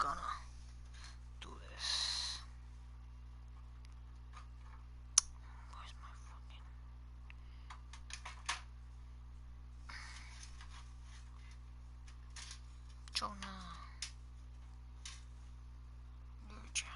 gonna do this. Where's my fucking Jonah? New channel.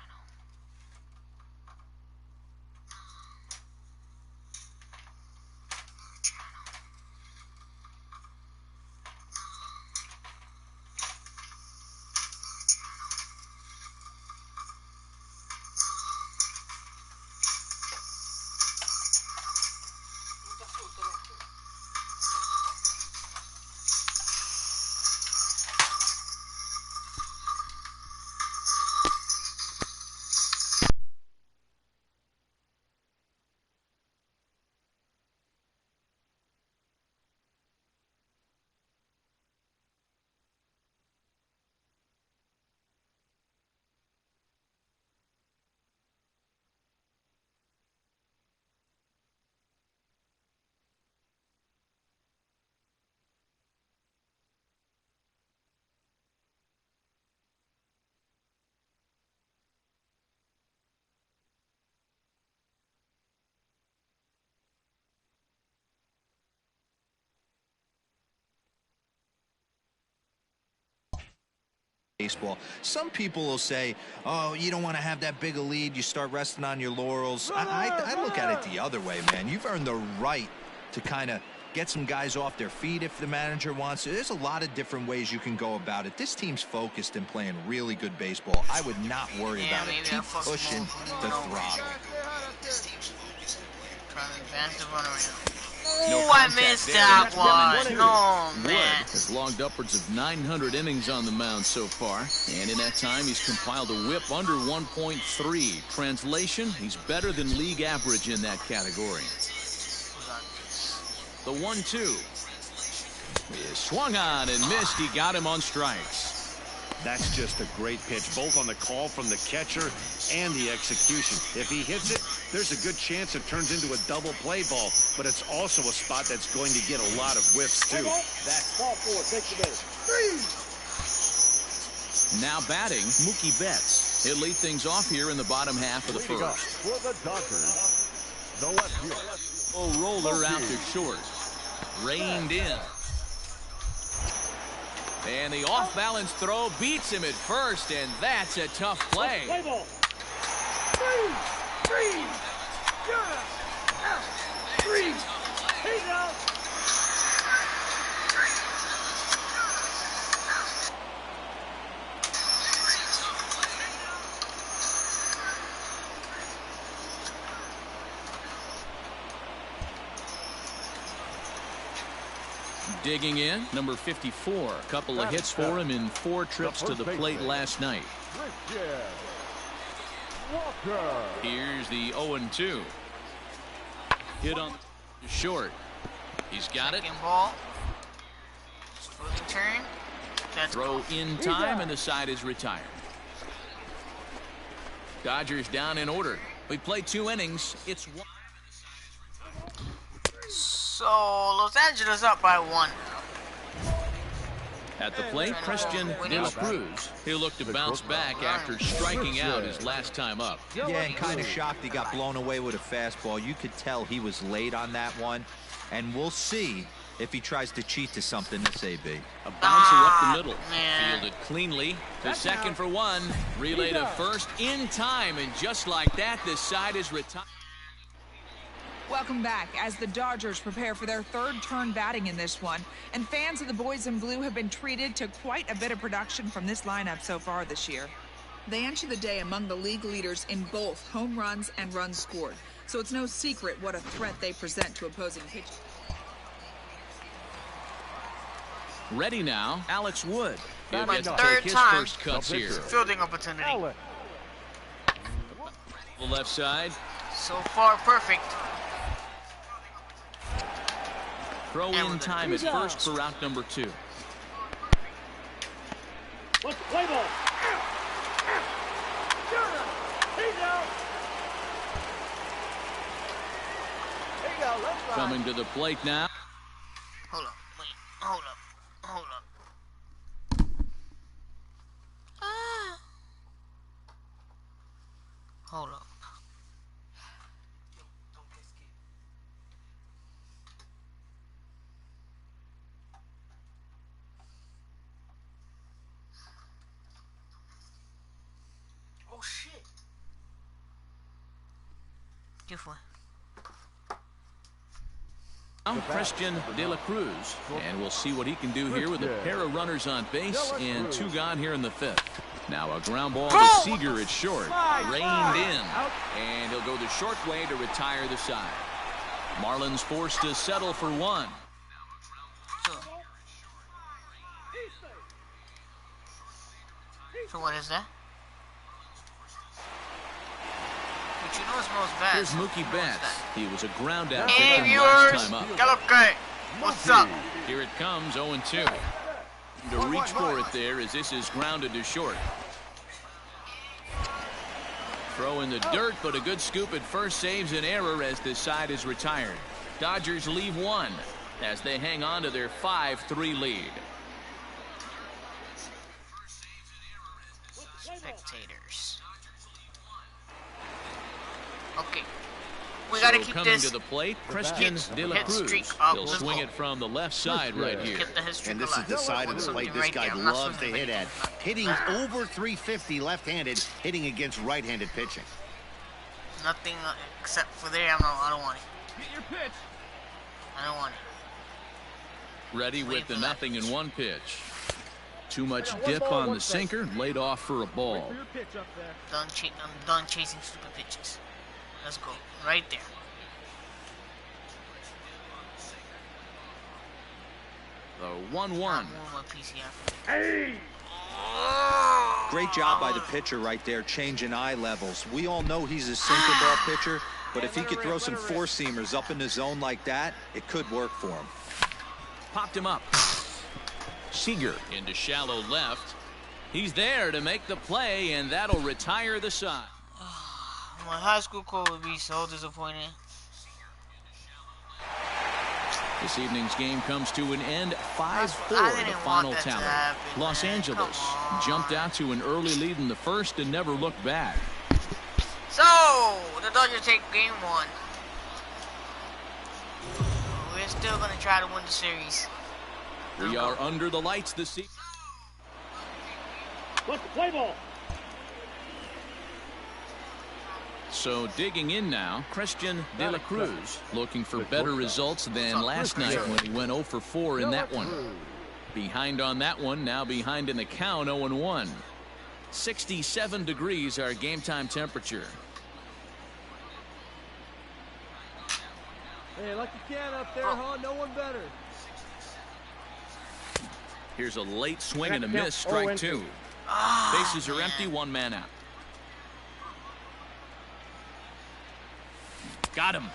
Baseball. Some people will say, oh, you don't want to have that big a lead. You start resting on your laurels. I look at it the other way, man. You've earned the right to kind of get some guys off their feet if the manager wants to. There's a lot of different ways you can go about it. This team's focused and playing really good baseball. I would not worry about it. Keep pushing the throttle. Trying to advance the runner right. Oh, I missed that one. No, man. Wood has logged upwards of 900 innings on the mound so far, and in that time he's compiled a whip under 1.3. Translation, he's better than league average in that category. The 1-2 is swung on and missed. He got him on strikes. That's just a great pitch, both on the call from the catcher and the execution. If he hits it, there's a good chance it turns into a double play ball, but it's also a spot that's going to get a lot of whiffs, too. That's ball four. Take the base. Now batting, Mookie Betts. He'll lead things off here in the bottom half of the first. For the Dodgers, the left fielder. Oh, roller out to short. Reined in. And the off-balance throw beats him at first, and that's a tough play. Play ball. Three. Hey, now. Digging in, number 54. A couple of hits for him in 4 trips to the plate last night. Here's the 0-2. Hit on short. He's got it. Ball. Footing turn. That's Throw in time, and the side is retired. Dodgers down in order. We played 2 innings. It's 1. So Los Angeles up by 1. At the plate, Christian De La Cruz. He'll look to bounce back after striking out his last time up. Yeah, and kind of shocked he got blown away with a fastball. You could tell he was late on that one. And we'll see if he tries to cheat to something this AB. A bouncer up the middle. Man. Fielded cleanly. To second for 1. Relay to first in time. And just like that, this side is retired. Welcome back as the Dodgers prepare for their 3rd turn batting in this one. And fans of the boys in blue have been treated to quite a bit of production from this lineup so far this year. They enter the day among the league leaders in both home runs and runs scored. So it's no secret what a threat they present to opposing pitchers. Ready now, Alex Wood. He'll My get to 3rd take his time first cuts here. fielding opportunity. The left side. So far, perfect. Throw in time at first for route number 2. Let's play ball. Coming to the plate now. Hold up, wait, hold up. Hold up. Oh shit. Careful. Christian De La Cruz, and we'll see what he can do here with a pair of runners on base and 2 gone here in the 5th. Now a ground ball to Seager at short, reined in, and he'll go the short way to retire the side. Marlins forced to settle for 1. So what is that? But you know it smells bad. Here's Mookie Betts. He was a ground out Hey victim last viewers, time up. okay. What's up? Here it comes, 0-2. To reach for it there as this is grounded to short. Throw in the dirt, but a good scoop at first saves an error as this side is retired. Dodgers leave 1 as they hang on to their 5-3 lead. Spectators. Okay. We gotta keep coming this to the plate, Christian De La hit streak Cruz. up. He'll Let's swing go. it from the left side right here. Keep the hit streak And this is alive. the side of the plate this Right guy there. I'm not loves to swinging hit at. Hitting over 350 left-handed, hitting against right-handed pitching. Nothing except for there. I don't want it. Get your pitch. I don't want it. Ready with the nothing in 1 pitch. Too much one dip ball, on one the strike. sinker, laid off for a ball. For your pitch up there. I'm done chasing stupid pitches. Let's go. Right there. The 1-1. Move my PCR. Hey! Great job by the pitcher right there, changing eye levels. We all know he's a sinker ball pitcher, but if he could throw some 4-seamers up in the zone like that, it could work for him. Popped him up. Seager into shallow left. He's there to make the play, and that'll retire the side. My high school coach would be so disappointed. This evening's game comes to an end, 5-4, I the didn't final want that to tally. happen, Los man. Angeles Come on. jumped out to an early lead in the first and never looked back. So, the Dodgers take game 1. We're still going to try to win the series. We are under the lights this season. What's the play ball? So digging in now, Christian De La Cruz looking for better results than last night when he went 0 for 4 in that one. Behind on that one, now behind in the count, 0-1. 67 degrees our game time temperature. Hey, like you can up there, huh? No one better. Here's a late swing and a miss, strike 2. Bases are empty, 1 man out. Got him.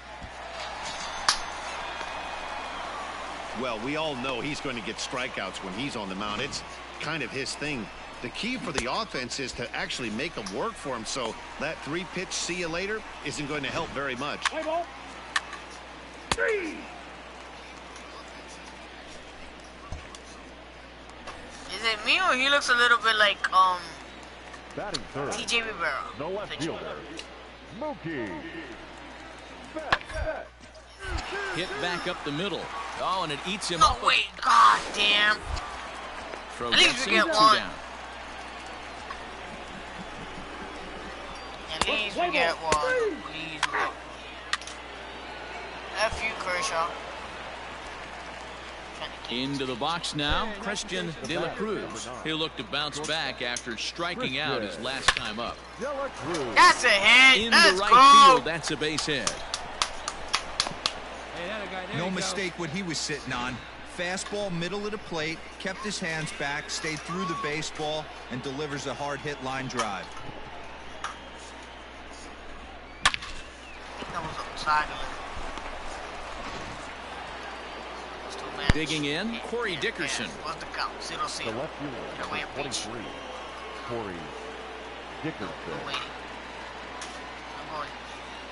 Well, we all know he's going to get strikeouts when he's on the mound. It's kind of his thing. The key for the offense is to actually make them work for him, so that 3-pitch see you later isn't going to help very much. Play ball. 3. Is it me or he looks a little bit like Batting third. TJ Rivera? The left Pitcher. fielder. Mookie. Hit back up the middle. Oh, and it eats him No, up. wait, god damn. Throw At least gets we him, get 2 one. down. At least we get 1. Please. F you, Kershaw. Into the box now, Christian De La Cruz. He'll look to bounce back after striking out his last time up. That's a hit. In Let's the right go. field, that's a base hit. No mistake what he was sitting on. Fastball, middle of the plate, kept his hands back, stayed through the baseball, and delivers a hard hit line drive. I think that was outside of it. Digging in, Corey Dickerson. What's the count? 0-0. The left fielder, Go away, number bitch. 23, Corey Dickerson. I'm waiting. I'm going.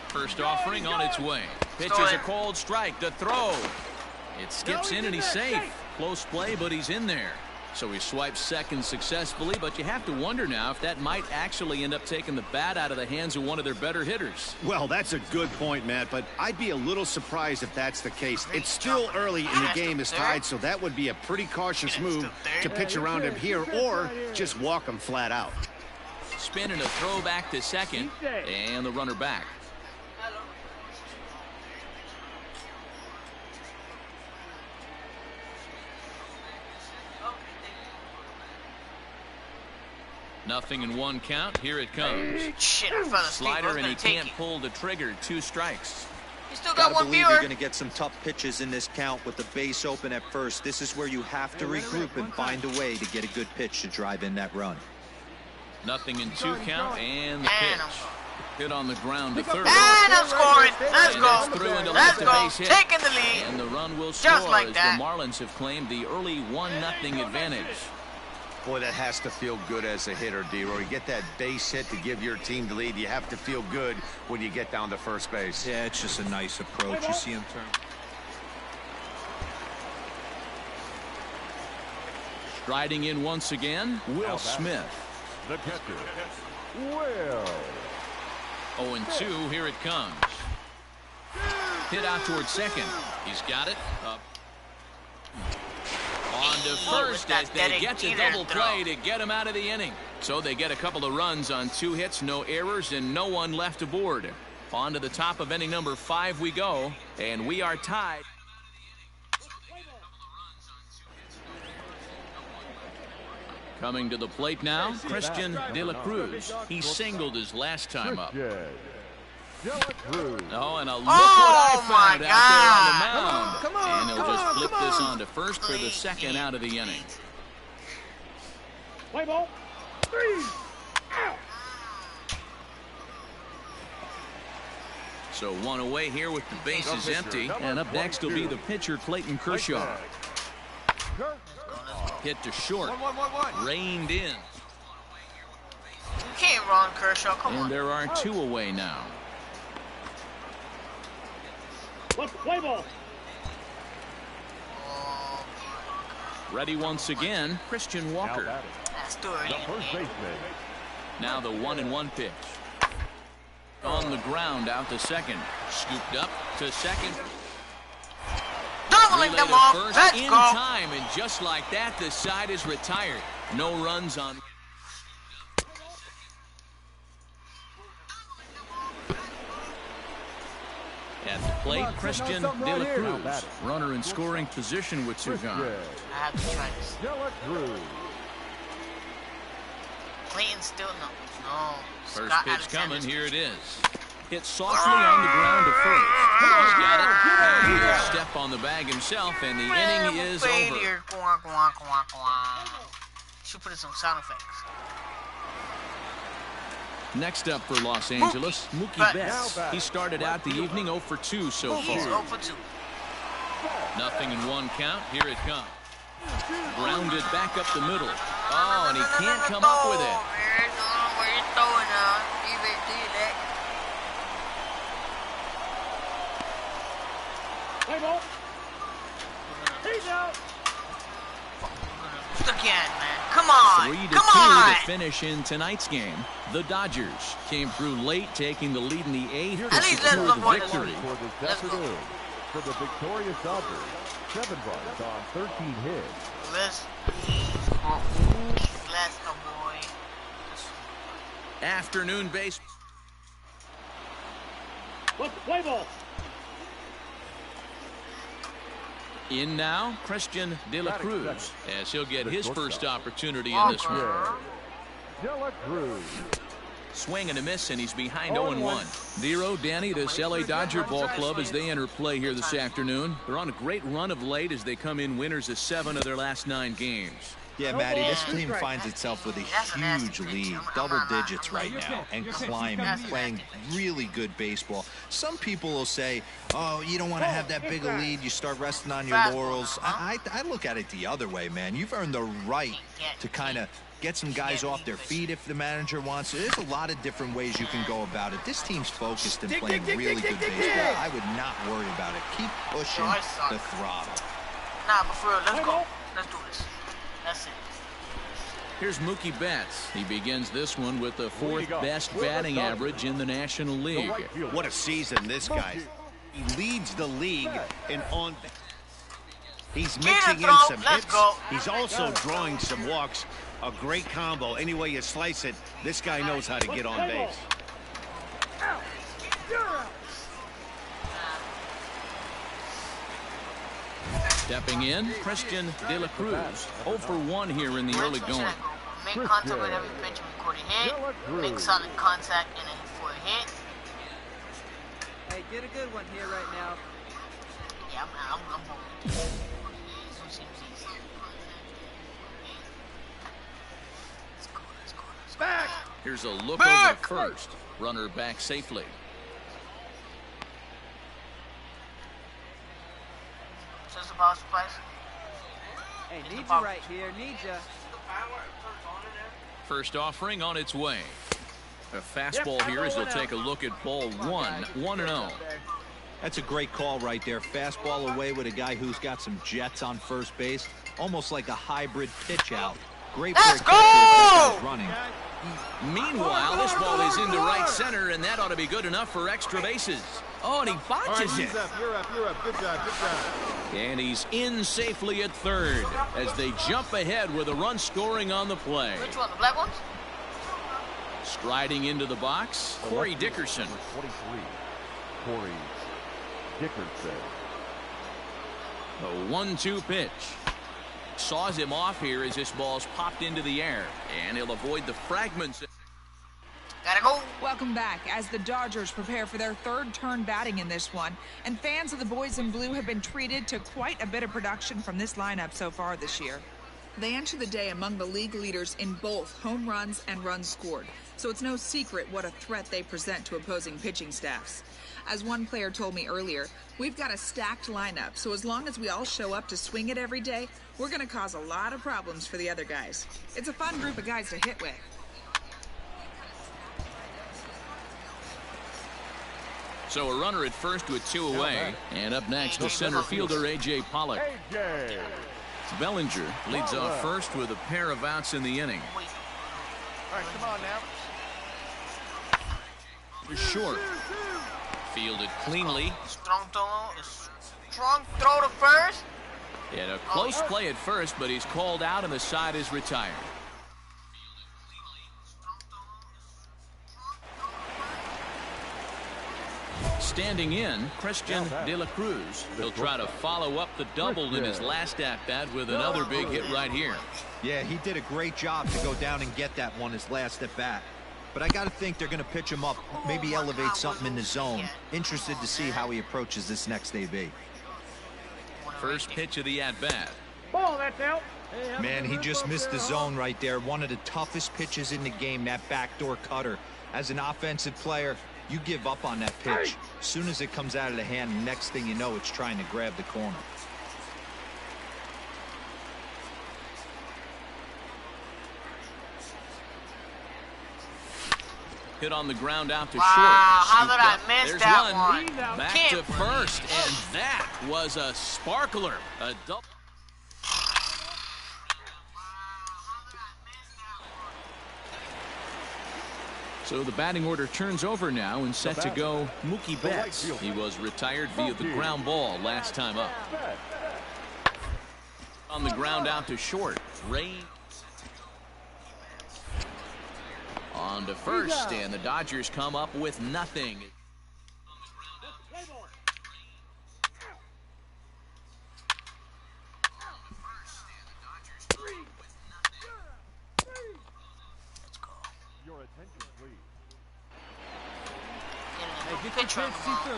First offering on its way. Pitches a cold strike. The throw. It skips in and he's safe. Close play, but he's in there. So he swipes second successfully, but you have to wonder now if that might actually end up taking the bat out of the hands of one of their better hitters. Well, that's a good point, Matt, but I'd be a little surprised if that's the case. It's still early and the game is tied, so that would be a pretty cautious move to pitch around him here or just walk him flat out. Spin and a throw back to second, and the runner back. Nothing in one count. Here it comes. Shit, I fell asleep. Slider, and he can't pull the trigger. 2 strikes. You still got one believe viewer. you're going to get some tough pitches in this count with the base open at first. This is where you have to regroup and find a way to get a good pitch to drive in that run. Nothing in 2 count, and the pitch. Hit on the ground to third. And I'm scoring. Let's go. Through into Let's left, a go. base hit. Taking the lead. And the run will score Just like as that. the Marlins have claimed the early 1-0 advantage. Boy, that has to feel good as a hitter, D-Roy. You get that base hit to give your team the lead. You have to feel good when you get down to first base. Yeah, it's just a nice approach. You see him turn. Striding in once again, Will Smith. The catcher, Will. 0-2, here it comes. Hit out towards second. He's got it. Up. On to first as they get the double play to get him out of the inning. So they get a couple of runs on 2 hits, no errors, and no one left aboard. On to the top of inning number 5 we go, and we are tied. Coming to the plate now, Christian De La Cruz. He singled his last time up. Oh, and a look what I found out there on the mound. And he'll just flip this on to first for the second out of the inning. Play ball. 3. Out. So 1 away here with the bases empty. And up next will be the pitcher, Clayton Kershaw. Hit to short. Reined in. You can't run, Kershaw. Come on. And there are 2 away now. Let's play ball. Ready once again, Christian Walker. Let's do it. The first baseman. Now the 1-1 pitch. On the ground out to second. Scooped up to second. Doubling Relay them to off. first Let's in go. time, and just like that, the side is retired. No runs on. At the plate, Christian De La Cruz. Runner in scoring position with 2 gone. I have to try this. De La Cruz. Clayton still no. First Scott pitch Alexander's coming. Here it is. Hit softly on the ground to first. He's got it. And he'll step on the bag himself, and the inning is over. Failure. Quack, quack, quack, quack. Should put in some sound effects. Next up for Los Angeles, Mookie Betts. He started out the evening 0 for 2 so He's far. 0 for 2. Nothing in 1 count. Here it comes. Grounded back up the middle. Oh, and he can't come up with it. Where you throwing now? You better do that. Play ball. He's out. Again, man. Come on. 3-2 Come on. to finish in tonight's game. The Dodgers came through late, taking the lead in the 8th At to least secure let's the avoid victory. For this Let's go. afternoon, for the victorious Dodgers, 7 runs on 13 hits. Let's go, boy. Afternoon base. Let's play ball. In now, Christian De La Cruz, as he'll get his first opportunity in this one. De La Cruz. Swing and a miss, and he's behind 0-1. Zero, Danny, this LA Dodger ball club as they enter play here this afternoon. They're on a great run of late as they come in winners of 7 of their last 9 games. Yeah, Matty, this team finds itself with a huge lead, double digits right now, and climbing, playing really good baseball. Some people will say, oh, you don't want to have that big a lead, you start resting on your laurels. I look at it the other way, man. You've earned the right to kind of get some guys off their feet if the manager wants to. There's a lot of different ways you can go about it. This team's focused and playing really good baseball. I would not worry about it. Keep pushing the throttle. Nah, but for real, let's go. Let's do this. That's it. Here's Mookie Betts. He begins this one with the 4th best batting average in the National League. What a season this guy. He leads the league in on. He's mixing in some hits. He's also drawing some walks. A great combo. Any way you slice it, this guy knows how to get on base. Stepping in, Christian De La Cruz. 0 for 1 here in the early going. Make contact with every pitch before the hit. Make solid contact and a hit for a hit. Hey, get a good one here right now. Yeah, I'm Back! Here's a look over first. Runner back safely. Just about place. Hey, need you right here, need you. First offering on its way. A fastball here as he'll take a look at ball 1. 1-0. That's a great call right there. Fastball away with a guy who's got some jets on first base. Almost like a hybrid pitch out. Great for a catcher if he's running. Meanwhile, this ball is into right center, and that ought to be good enough for extra bases. Oh, and he botches it. You're up. Good job. And he's in safely at third as they jump ahead with a run scoring on the play. Which one, the black ones? Striding into the box, Corey Dickerson. 23, Corey Dickerson. The 1-2 pitch. Saws him off here as this ball's popped into the air, and he'll avoid the fragments. Gotta go. Welcome back as the Dodgers prepare for their 3rd turn batting in this one, and fans of the boys in blue have been treated to quite a bit of production from this lineup so far this year. They enter the day among the league leaders in both home runs and runs scored, so it's no secret what a threat they present to opposing pitching staffs. As one player told me earlier, we've got a stacked lineup, so as long as we all show up to swing it every day, we're going to cause a lot of problems for the other guys. It's a fun group of guys to hit with. So a runner at first with 2 away, and up next is center fielder A.J. Pollock. Bellinger leads off first with a pair of outs in the inning. All right, come on now. Short. Fielded cleanly. Strong throw to first. And a close play at first, but he's called out and the side is retired. Standing in, Christian De La Cruz. He'll try to follow up the double in his last at-bat with another big hit right here. Yeah, he did a great job to go down and get that one his last at-bat. But I got to think they're going to pitch him up, maybe elevate something in the zone. Interested to see how he approaches this next AB. First pitch of the at-bat. Ball, that's out. Man, he just missed the zone right there. One of the toughest pitches in the game, that backdoor cutter. As an offensive player, you give up on that pitch. As soon as it comes out of the hand, the next thing you know, it's trying to grab the corner. Hit on the ground out to Wow, short. how did I miss There's that one. one? Back Can't to first, and that was a sparkler. A double. So the batting order turns over now and set to go Mookie Betts. He was retired via the ground ball last time up. On the ground out to short. Ray on to first, and the Dodgers come up with nothing.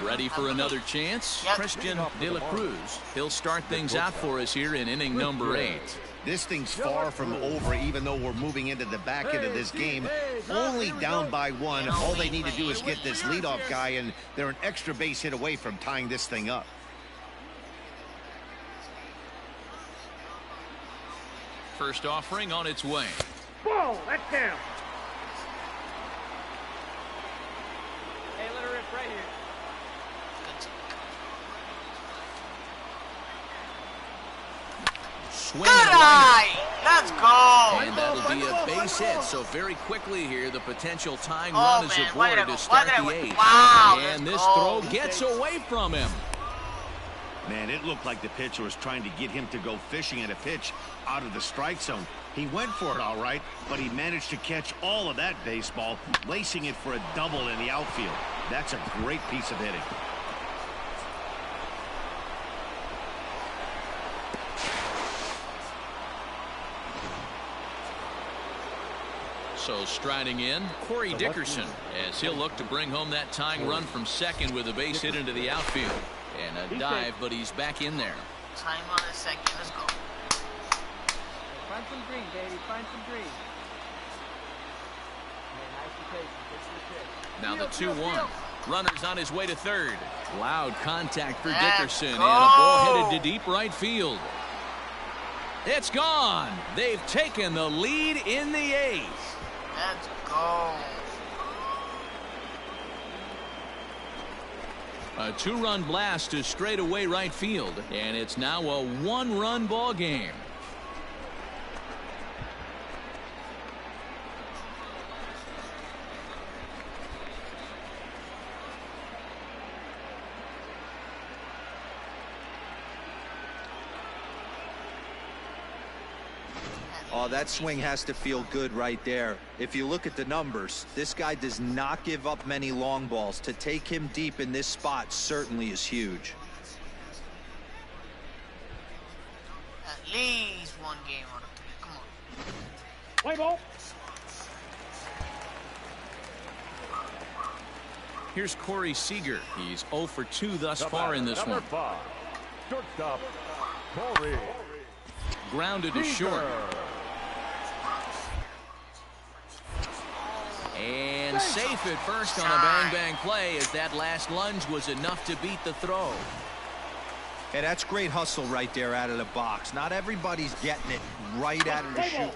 Ready for another chance? Yep. Christian De La Cruz. He'll start things out for us here in inning number 8. This thing's far from over, even though we're moving into the back end of this game. Only down by 1. All they need to do is get this leadoff guy, and they're an extra base hit away from tying this thing up. First offering on its way. Ball, that's down. Hey, let her rip right here. Swing Good and a liner. eye. Let's go. And that'll be a base hit. So very quickly here, the potential tying run is aboard to start the 8th. Wow, and this throw gets away from him. Man, it looked like the pitcher was trying to get him to go fishing at a pitch out of the strike zone. He went for it all right, but he managed to catch all of that baseball, lacing it for a double in the outfield. That's a great piece of hitting. So striding in, Corey Dickerson, as he'll look to bring home that tying run from second with a base hit into the outfield. And a dive, but he's back in there. Time on the second. Let's go. Find some green, baby. Find some green. Hey, nice rotation. Now the 2-1. Runner's on his way to third. Loud contact for Let's Dickerson, go. and a ball headed to deep right field. It's gone. They've taken the lead in the 8th. Let's go. A 2-run blast to straightaway right field, and it's now a 1-run ball game. Oh, that swing has to feel good right there. If you look at the numbers, this guy does not give up many long balls. To take him deep in this spot certainly is huge. At least one game out of 3. Come on. Play ball. Here's Corey Seager. He's 0 for 2 thus far in this Number one. 5. Shortstop, Corey. Grounded to short. And safe at first on a bang-bang play, as that last lunge was enough to beat the throw. Hey, that's great hustle right there out of the box. Not everybody's getting it right out of the chute.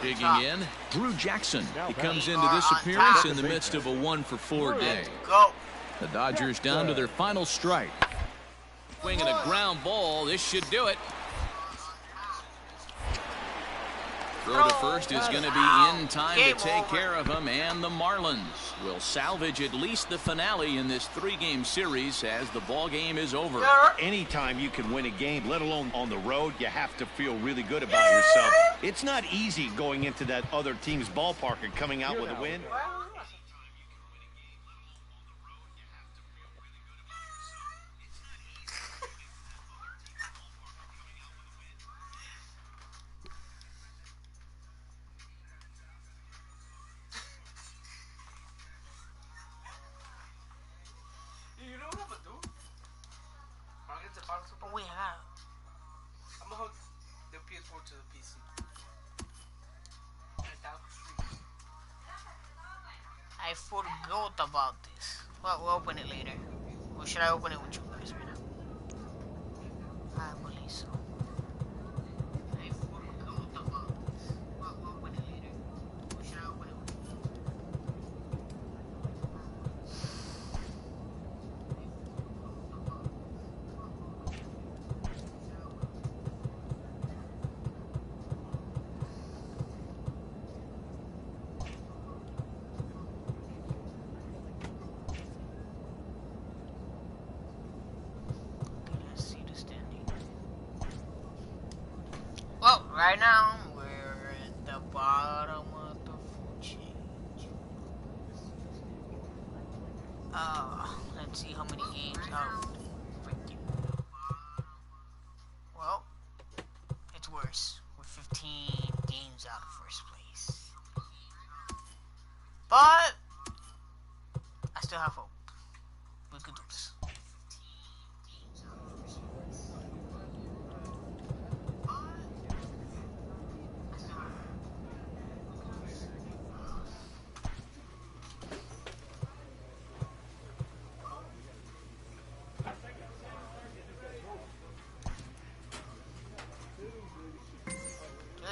Digging in, Drew Jackson. He comes into this appearance in the midst of a 1 for 4 day. Go. The Dodgers down to their final strike. Swinging a ground ball. This should do it. Throw to first is going to be in time to take care of him, and the Marlins will salvage at least the finale in this 3-game series as the ball game is over. Anytime you can win a game, let alone on the road, you have to feel really good about yourself. It's not easy going into that other team's ballpark and coming out with a win. We have. I'm gonna hook the PS4 to the PC. I forgot about this. Well, we'll open it later. Or should I open it with you guys right now? I believe so. I forgot about this. Well, we'll open it later. Or should I open it with you? Well, right now, we're at the bottom of the food chain. Let's see how many games out. Well, it's worse. We're 15 games out of first place. But, I still have hope. We could do this.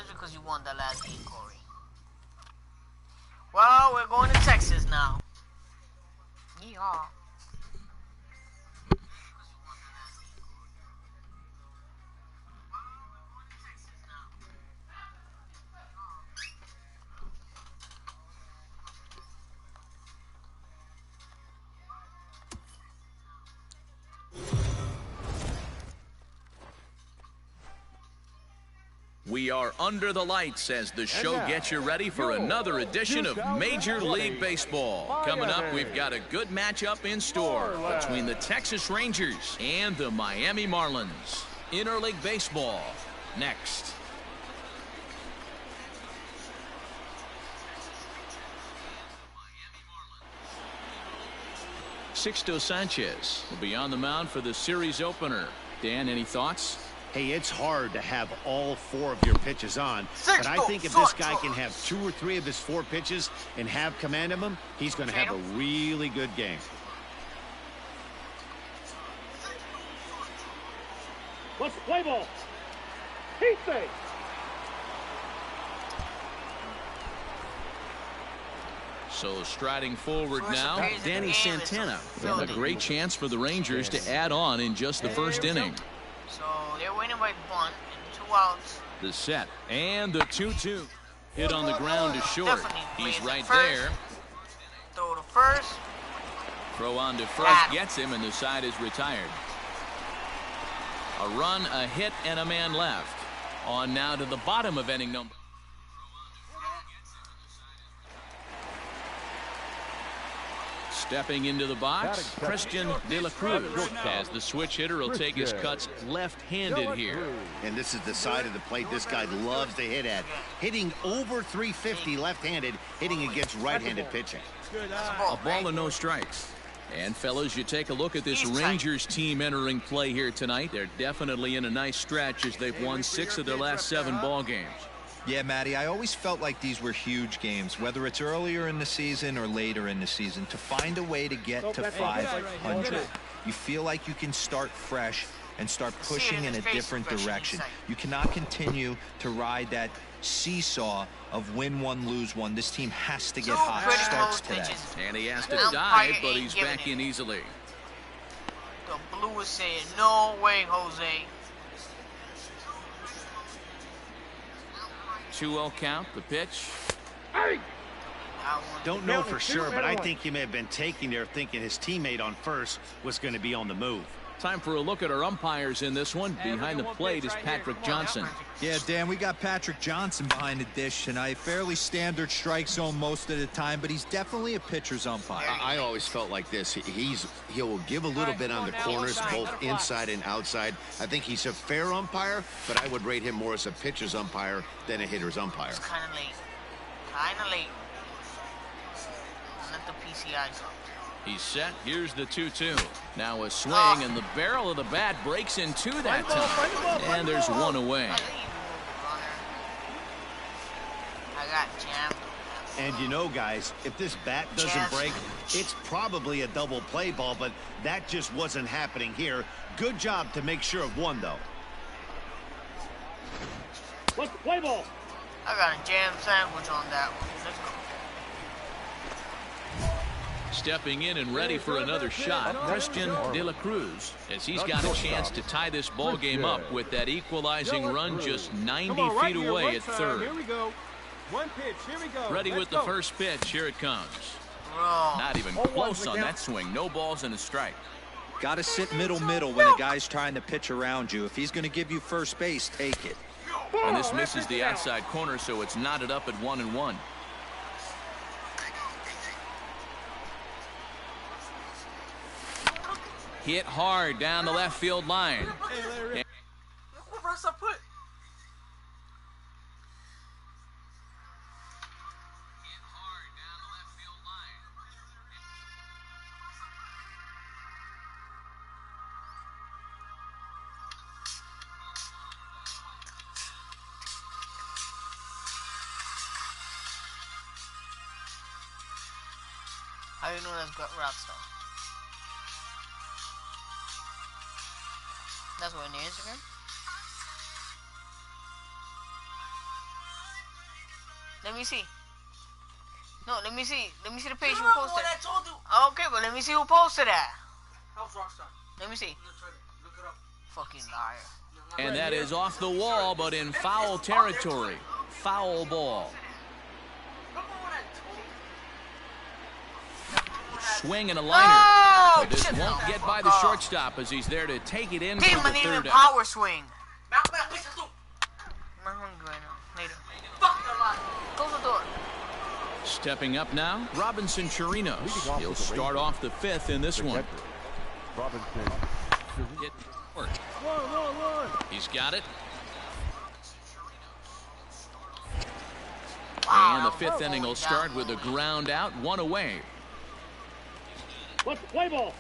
Because you won the last game, Corey. Well, we're going to Texas now. Yeehaw. We are under the lights as the show gets you ready for another edition of Major League Baseball. Coming up, we've got a good matchup in store between the Texas Rangers and the Miami Marlins. Interleague Baseball, next. Sixto Sanchez will be on the mound for the series opener. Dan, any thoughts? Hey, it's hard to have all 4 of your pitches on, but I think if this guy can have 2 or 3 of his 4 pitches and have command of them, he's going to have a really good game. Let's play ball. Heat safe. So striding forward now, Danny Santana. And a great chance for the Rangers to add on in just the first inning. So they're winning by 1 and 2 outs. The set and the 2-2. Hit on the ground to short. He's right there. Throw to first. Throw on to first gets him, and the side is retired. A run, a hit, and a man left. On now to the bottom of inning number. Stepping into the box, Christian De La Cruz, as the switch hitter will take his cuts left-handed here. And this is the side of the plate this guy loves to hit at. Hitting over 350 left-handed, hitting against right-handed pitching. A ball and no strikes. And, fellas, you take a look at this Rangers team entering play here tonight. They're definitely in a nice stretch as they've won 6 of their last 7 ball games. Yeah, Matty, I always felt like these were huge games, whether it's earlier in the season or later in the season. To find a way to get to 500, you feel like you can start fresh and start pushing in a different direction. You cannot continue to ride that seesaw of win one, lose one. This team has to get hot. Starts today. And he has to dive, but he's back in easily. The blue is saying, no way, Jose. 2-0 count, the pitch. Don't know for sure, but I think he may have been taking there thinking his teammate on first was going to be on the move. Time for a look at our umpires in this one. Behind the plate is Patrick Johnson. Yeah, Dan, we got Patrick Johnson behind the dish tonight. Fairly standard strike zone most of the time, but he's definitely a pitcher's umpire. I always felt like this. He'll give a little bit on the corners, both inside and outside. I think he's a fair umpire, but I would rate him more as a pitcher's umpire than a hitter's umpire. It's kind of late. Kind of late. Let the PCIs up. He's set. Here's the 2-2. Now a swing, and the barrel of the bat breaks in 2 that time. And there's 1 away. I got jammed. And you know, guys, if this bat doesn't break, it's probably a double play ball, but that just wasn't happening here. Good job to make sure of 1, though. Let's play ball. I got a jam sandwich on that one. Let's go. Stepping in and ready for another shot, Christian De La Cruz, as he's got a chance to tie this ball game up with that equalizing run just 90 feet away at third. Here we go. 1 pitch. Here we go. Ready with the first pitch. Here it comes. Not even close on that swing. No balls and a strike. Got to sit middle when a guy's trying to pitch around you. If he's going to give you first base, take it. And this misses the outside corner, so it's knotted up at 1-1. Hit hard down the left field line. How you know that's got Rockstar? That's what in the Instagram? Let me see. No, let me see. Let me see the page who posted. I told you. Okay, but let me see who posted that. How's Rockstar? Let me see. Look it up. Fucking liar. And that is off the wall, but in foul territory. Foul ball. Swing and a liner. But this won't get by the shortstop as he's there to take it in for the third out. Power swing. Stepping up now, Robinson Chirinos. He'll start off the fifth in this one. Robinson. He's got it. Wow, And the fifth inning will start with a ground out, one away. What's the play ball?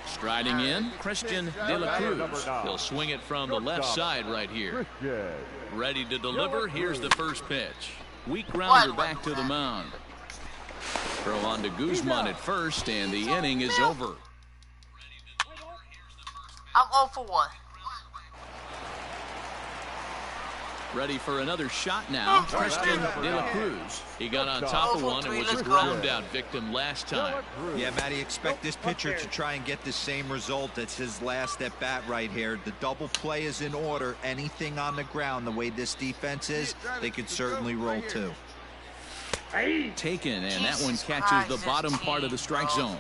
Striding in, Christian De La Cruz. He'll swing it from the left side right here. Ready to deliver. Here's the first pitch. Weak grounder back to the mound. Throw on to Guzman at first, and the inning is over. I'm 0 for 1. Ready for another shot now, Christian De La Cruz. He got on top of one and was a ground out victim last time. Yeah, Matty, expect this pitcher to try and get the same result. It's his last at bat right here. The double play is in order. Anything on the ground, the way this defense is, they could certainly roll too. Taken, and that one catches the bottom part of the strike zone.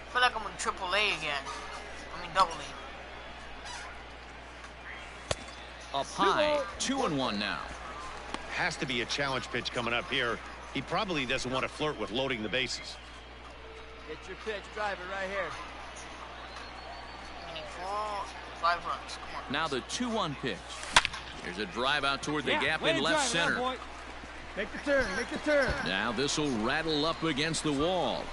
I feel like I'm in AAA again. I mean double A. Up high, 2-1 now. Has to be a challenge pitch coming up here. He probably doesn't want to flirt with loading the bases. Get your pitch, drive it right here. We need 5 runs. Come on. Now the 2-1 pitch. Here's a drive out toward the gap in left center. Make the turn, make the turn. Now this will rattle up against the wall.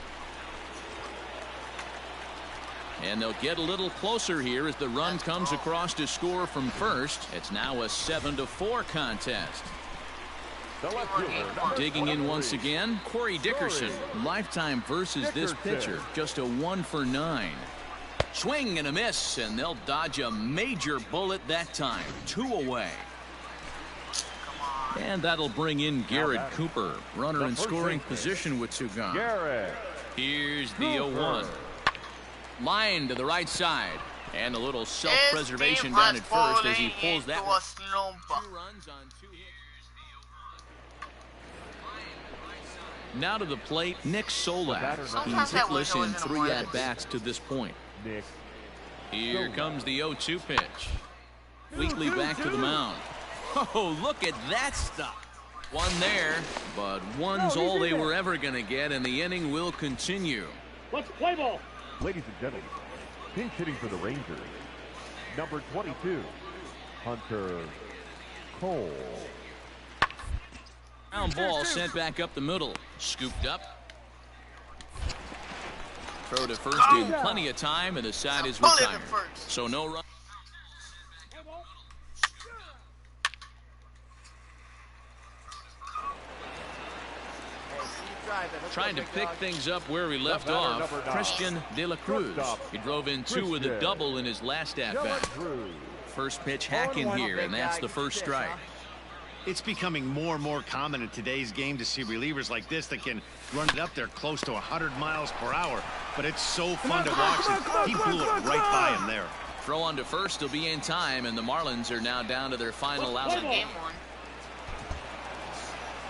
And they'll get a little closer here as the run comes across to score from first. It's now a 7-4 contest. Digging in once again, Corey Dickerson. Lifetime versus this pitcher, just a 1 for 9. Swing and a miss, and they'll dodge a major bullet that time. 2 away. And that'll bring in Garrett Cooper, runner in scoring position with 2 gone. Here's the 0-1. Line to the right side, and a little self-preservation down at first as he pulls that one. 2 runs on 2 hits. Now to the plate, Nick Solak. He's hitless in 3 at-bats to this point. Here comes the 0-2 pitch. Weekly back to the mound. Oh, look at that stuff. One there, but one's all they were ever going to get, and the inning will continue. Let's play ball. Ladies and gentlemen, pinch hitting for the Rangers, number 22, Hunter Cole. Ground ball sent back up the middle. Scooped up. Throw to first in plenty of time, and the side is retired. So no run. Trying to pick things up where we left off, Christian De La Cruz. He drove in 2 with a double in his last at-bat. First pitch hacking here, and that's the first strike. It's becoming more and more common in today's game to see relievers like this that can run it up there close to 100 miles per hour. But it's so fun to watch, and he blew it right by him there. Throw on to first will be in time, and the Marlins are now down to their final out of game.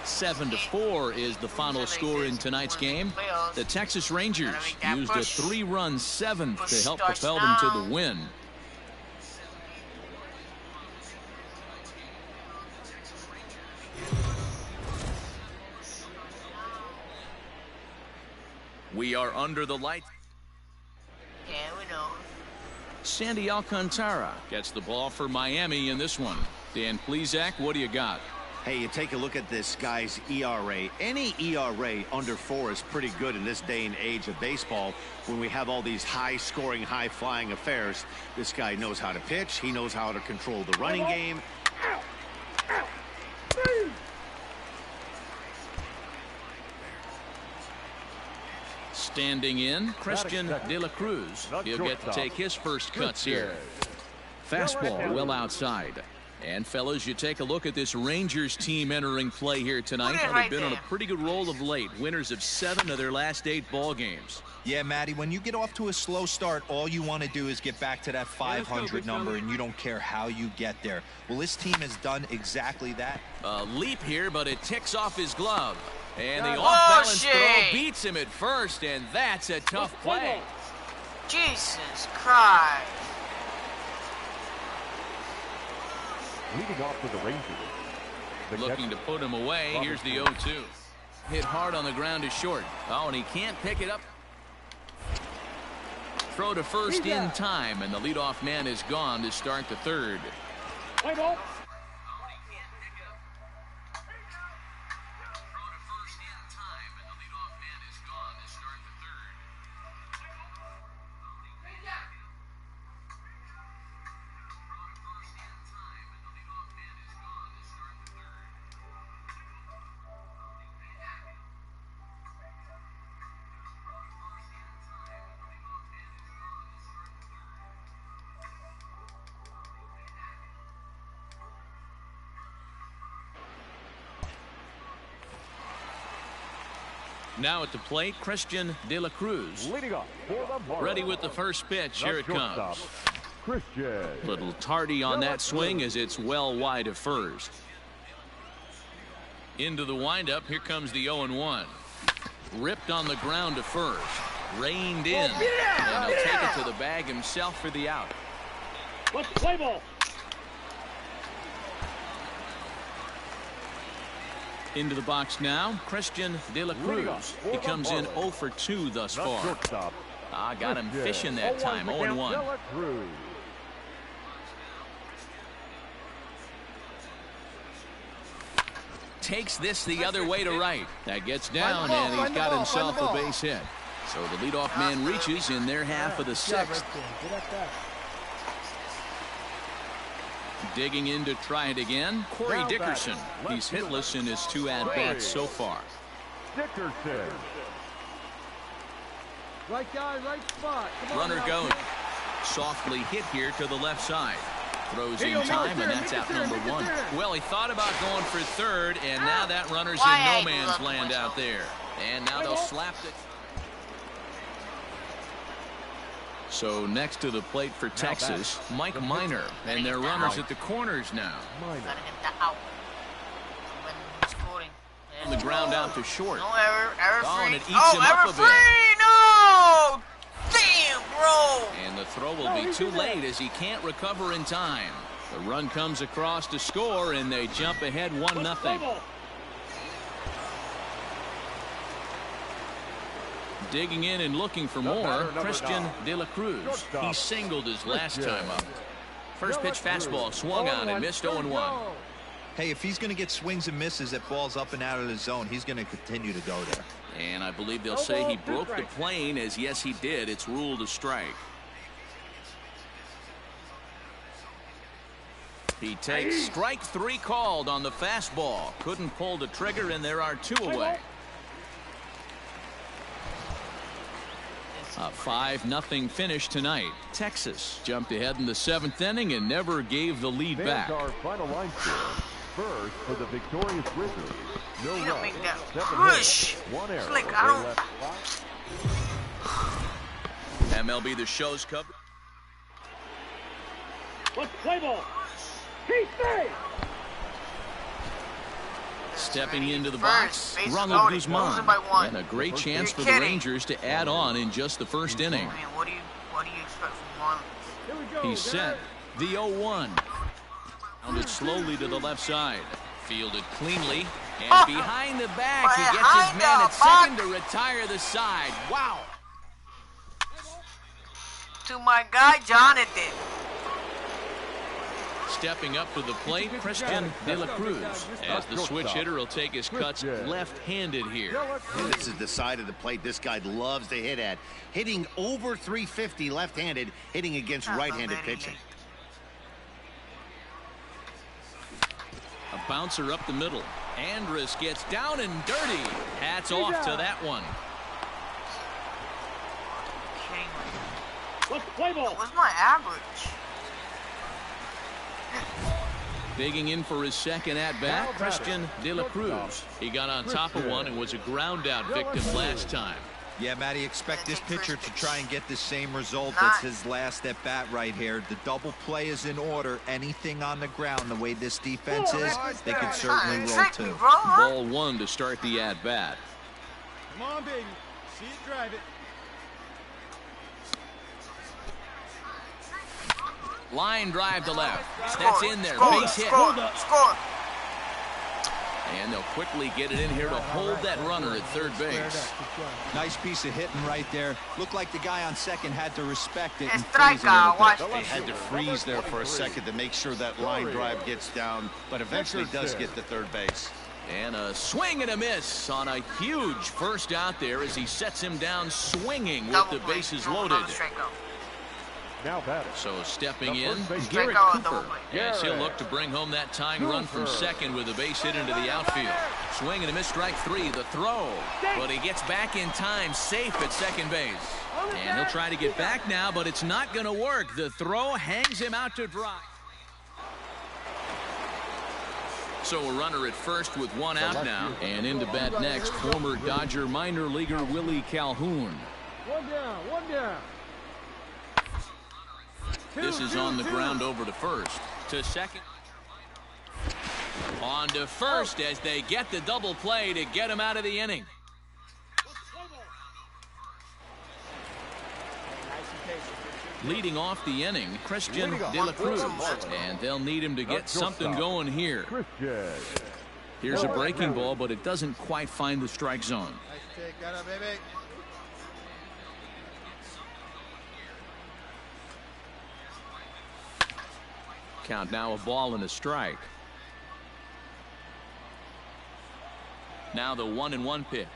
7-4 is the final score in tonight's game. The Texas Rangers used a 3-run 7th to help propel them to the win. We are under the lights. Yeah, we know. Sandy Alcantara gets the ball for Miami in this one. Dan Plesac, what do you got? Hey, you take a look at this guy's ERA. Any ERA under 4 is pretty good in this day and age of baseball when we have all these high-scoring, high-flying affairs. This guy knows how to pitch. He knows how to control the running game. Standing in, Christian De La Cruz. He'll get to take his first cuts here. Fastball well outside. And, fellas, you take a look at this Rangers team entering play here tonight. They've been on a pretty good roll of late. Winners of 7 of their last 8 ball games. Yeah, Matty, when you get off to a slow start, all you want to do is get back to that 500 number, and you don't care how you get there. Well, this team has done exactly that. A leap here, but it ticks off his glove. And the off-balance throw beats him at first, and that's a tough play. Jesus Christ. Leading off for the Rangers. Looking to put him away. Here's the 0-2. Hit hard on the ground is short. Oh, and he can't pick it up. Throw to first in time, and the leadoff man is gone to start the third. Play ball. Now at the plate, Christian De La Cruz. Leading off for the Marlins. Ready with the first pitch. Here it comes. Christian. Little tardy on that swing as it's well wide of first. Into the windup. Here comes the 0-1. Ripped on the ground to first. Reined in. And he'll take it to the bag himself for the out. Let's play ball. Into the box now, Christian De La Cruz. He comes in 0 for 2 thus far. Got him fishing that time, 0-1. Takes this the other way to right. That gets down, and he's got himself a base hit. So the leadoff man reaches in their half of the sixth. Digging in to try it again, Corey Dickerson. He's hitless in his 2 at-bats so far. Dickerson. Right guy, right spot. Runner going. Softly hit here to the left side. Throws in time, and that's out number 1. Well, he thought about going for third, and now that runner's in no man's land out there. And now they'll slap it. So next to the plate for Texas, Mike Minor, and their runners at the corners now. On the ground out to short. No error, error free. And it eats him up a bit. No! Damn, bro! And the throw will be too late as he can't recover in time. The run comes across to score, and they jump ahead 1-0. Digging in and looking for more, Christian De La Cruz. He singled his last time up. First pitch fastball swung on and missed 0-1. Hey, if he's going to get swings and misses at balls up and out of the zone, he's going to continue to go there. And I believe they'll say he broke the plane, as yes, he did. It's ruled a strike. He takes strike 3 called on the fastball. Couldn't pull the trigger, and there are 2 away. A 5-0 finish tonight. Texas jumped ahead in the 7th inning and never gave the lead back. Our final line score. First for the victorious Wizards. No Can't make that 7 push. hits, 1 error. It's like I don't. MLB The Show's coverage. Let's play ball. He stays. Stepping into the box, Ronald Guzman, and a great chance for the Rangers to add on in just the first inning. Man, what do you expect from Marlins? He's set. The 0-1. Rounded slowly to the left side. Fielded cleanly. And behind the back, he gets his man at second to retire the side. Wow. To my guy, Jonathan. Stepping up to the plate, Christian De La Cruz, as the switch hitter will take his cuts left-handed here. And this is the side of the plate this guy loves to hit at. Hitting over 350 left-handed, hitting against right-handed pitching. A bouncer up the middle. Andrus gets down and dirty. Hats off to that one. Let's play ball. What's my average? Digging in for his second at-bat, Christian De La Cruz. He got on top of one and was a ground-out victim last time. Yeah, Matty, expect this pitcher to try and get the same result. That's his last at-bat right here. The double play is in order. Anything on the ground, the way this defense is, they can certainly roll too. Ball 1 to start the at-bat. Come on, baby. See it, drive it. Line drive to left. That's in there. Base hit. Score. And they'll quickly get it in here to hold that runner at third base. Nice piece of hitting right there. Looked like the guy on second had to respect it and Strike freeze a little bit. They had to freeze there for a second to make sure that line drive gets down, but eventually does get to third base. And a swing and a miss on a huge first out there as he sets him down swinging with the bases loaded. Now batter. So stepping in, base. Garrett Strikeout, Cooper. Yes, he'll look to bring home that tying run from second with a base hit into the outfield. Swing and a miss, strike three, the throw. But he gets back in time, safe at second base. And he'll try to get back now, but it's not going to work. The throw hangs him out to dry. So a runner at first with one out now. And into bat next, former Dodger minor leaguer Willie Calhoun. One down. This is on the ground over to first. To second. On to first as they get the double play to get him out of the inning. Leading off the inning, Christian De La Cruz. And they'll need him to get something going here. Here's a breaking ball, but it doesn't quite find the strike zone. Count now, a ball and a strike. Now the 1-1 pitch.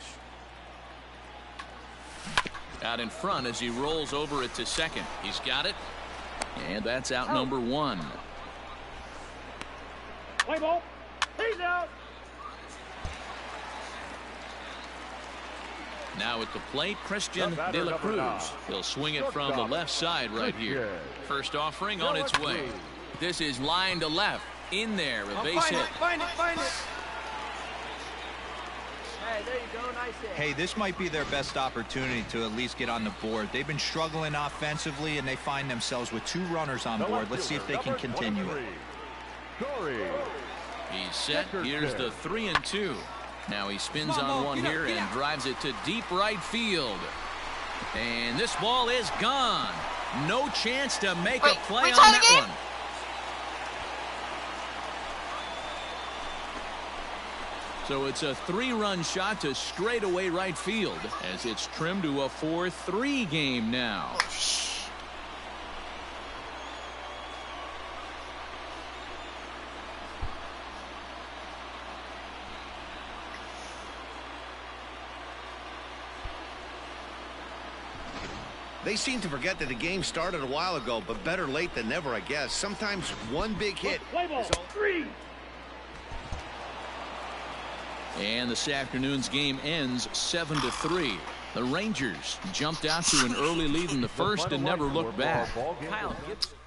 Out in front as he rolls over it to second. He's got it. And that's out number one. Play ball. He's out. Now at the plate, Christian De La Cruz. He'll swing it from the left side right here. First offering on its way. This is line to left. In there, a base hit. Find it. Hey, there you go. Nice hit. Hey, this might be their best opportunity to at least get on the board. They've been struggling offensively, and they find themselves with 2 runners on board. Let's see if they can continue it. He's set. Here's the 3-2. Now he spins on one here and drives it to deep right field. And this ball is gone. No chance to make a play on that one. So it's a 3-run shot to straightaway right field as it's trimmed to a 4-3 game now. They seem to forget that the game started a while ago, but better late than never, I guess. Sometimes one big hit Play ball. 3. And this afternoon's game ends 7-3. The Rangers jumped out to an early lead in the first and never looked back. Kyle Gibson.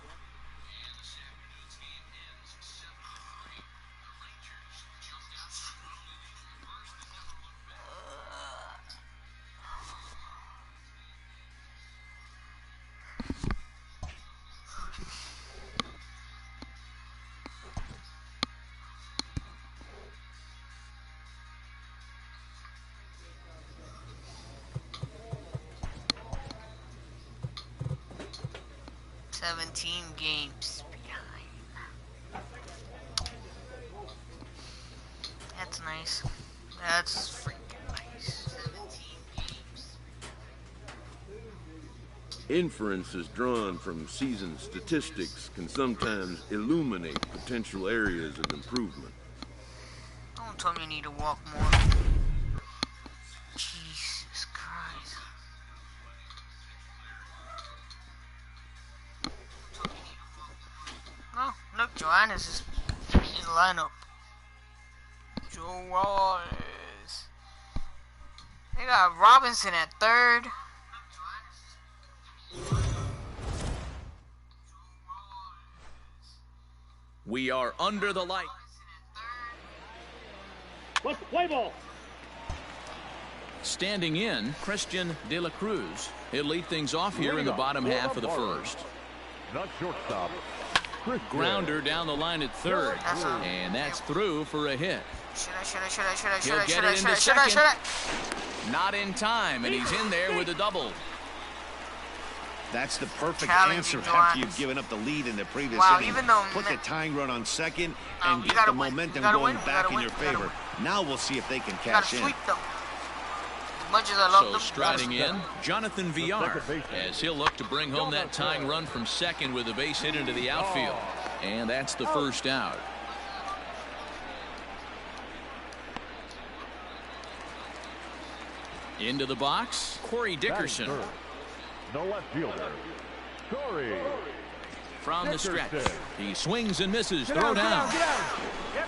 Games behind. That's nice. That's freaking nice. 17 games. Inferences drawn from season statistics can sometimes illuminate potential areas of improvement. Don't tell me you need to walk more. Jesus Christ. Oh, look, Joanna's is in the lineup. Joanna's. They got Robinson at third. We are under the light. Let's play ball. Standing in, Christian De La Cruz. He'll lead things off here in the bottom half of the first. Not shortstop. Grounder down the line at third. And that's through for a hit. He'll get it into second. Not in time, and he's in there with a double. That's the perfect Challenging answer after Johannes. you've given up the lead in the previous Wow, inning. even though Put the tying run on second we and get gotta the win. momentum We gotta going win. We back gotta in win. your We gotta favor. Now we'll see if they can We gotta cash in. sweep them. As much as I love So them. striding in, Jonathan Villar, as he'll look to bring home that tying run from second with a base hit into the outfield. And that's the first out. Into the box, Corey Dickerson. No left fielder. Corey. From the stretch, he swings and misses, throw down.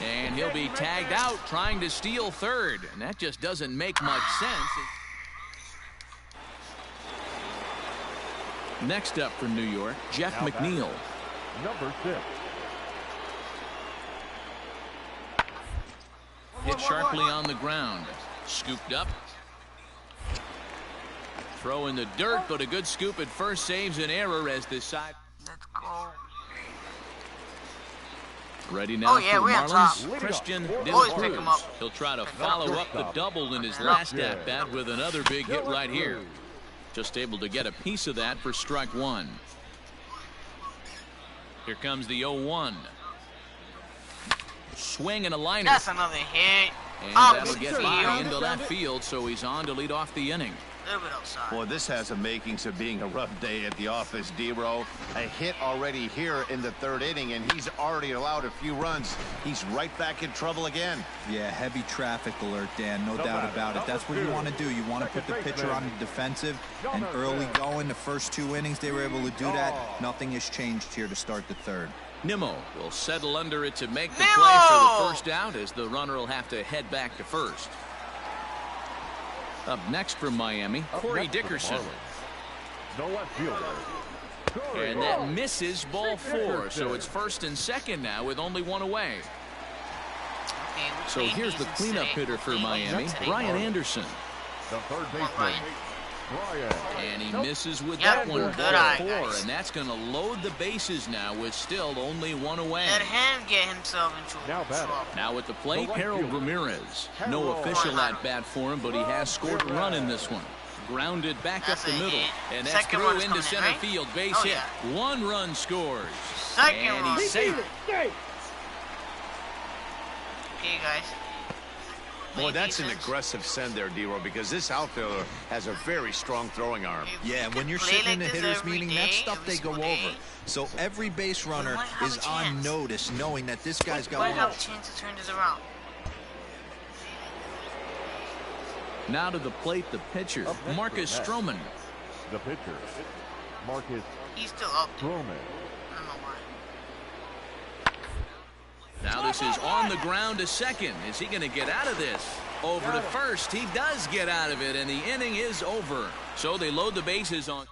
And he'll be tagged out trying to steal third. And that just doesn't make much sense. Next up for New York, Jeff McNeil. Number 6. Hit sharply on the ground. Scooped up. Throw in the dirt, but a good scoop at first saves an error as this side. Let's go. Ready now for the Marlins, Christian De La pick him Cruz. up. He'll try to follow up the double in his last at-bat with another big hit right here. Just able to get a piece of that for strike one. Here comes the 0-1. Swing and a liner. That's another hit. And that'll get by into left field, so he's on to lead off the inning. A little bit outside. Boy, this has the makings of being a rough day at the office, D-Row. A hit already here in the third inning, and he's already allowed a few runs. He's right back in trouble again. Yeah, heavy traffic alert, Dan, no doubt about it. That's what you want to do. You want to put the pitcher on the defensive, and early going, the first 2 innings, they were able to do that. Nothing has changed here to start the third. Nimmo will settle under it to make the play for the first out, as the runner will have to head back to first. Up next from Miami, Corey Dickerson. No left fielder. And that misses ball 4, so it's first and second now with only one away. So here's the cleanup hitter for Miami, Brian Anderson. The third baseman, Brian. And he misses with that one, ball 4, and that's going to load the bases now with still only one away. Let him get himself into trouble. Now at the plate, Harold Ramirez. No official at-bat for him, but he has scored a run in this one. Grounded back up the middle, and that's through into center field. Base hit. 1 run scores. And he's safe. Okay, guys. Boy, that's an aggressive send there, D-Row, because this outfielder has a very strong throwing arm. Yeah, and when you're sitting in the hitter's meeting, that's stuff they go over. So every base runner is on notice, knowing that this guy's got might have a chance to turn this around. Now to the plate, the pitcher, Marcus Stroman. The pitcher, Marcus He's still up there. Stroman. I don't know why. Now this is on the ground to second. Is he going to get out of this? Over to first. He does get out of it, and the inning is over. So they load the bases on.